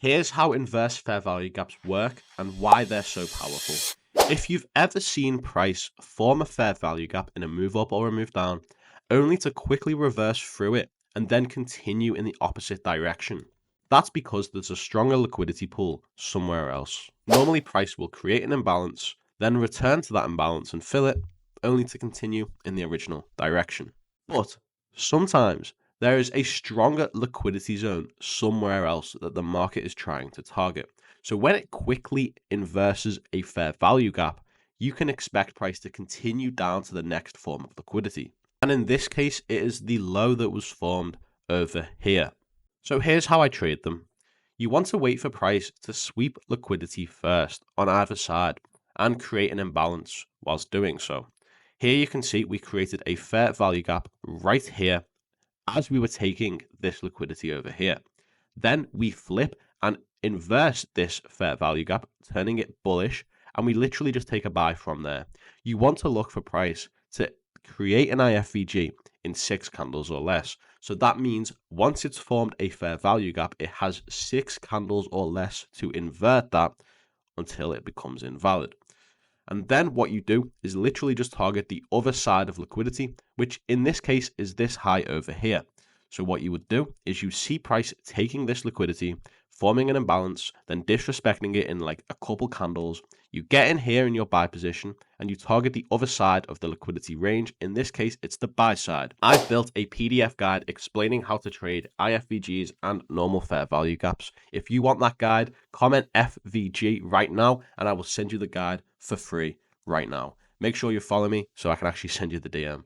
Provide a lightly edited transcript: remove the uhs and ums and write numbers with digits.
Here's how inverse fair value gaps work and why they're so powerful. If you've ever seen price form a fair value gap in a move up or a move down, only to quickly reverse through it and then continue in the opposite direction, that's because there's a stronger liquidity pool somewhere else. Normally, price will create an imbalance, then return to that imbalance and fill it, only to continue in the original direction. But sometimes there is a stronger liquidity zone somewhere else that the market is trying to target. So when it quickly inverses a fair value gap, you can expect price to continue down to the next form of liquidity. And in this case, it is the low that was formed over here. So here's how I trade them. You want to wait for price to sweep liquidity first on either side and create an imbalance whilst doing so. Here you can see we created a fair value gap right here as we were taking this liquidity over here. Then we flip and inverse this fair value gap, turning it bullish, and we literally just take a buy from there. You want to look for price to create an IFVG in 6 candles or less. So that means once it's formed a fair value gap, it has 6 candles or less to invert that until it becomes invalid. And then what you do is literally just target the other side of liquidity, which in this case is this high over here. So what you would do is you see price taking this liquidity, forming an imbalance, then disrespecting it in like a couple candles. You get in here in your buy position and you target the other side of the liquidity range. In this case, it's the buy side. I've built a PDF guide explaining how to trade IFVGs and normal fair value gaps. If you want that guide, comment FVG right now and I will send you the guide for free right now. Make sure you follow me so I can actually send you the DM.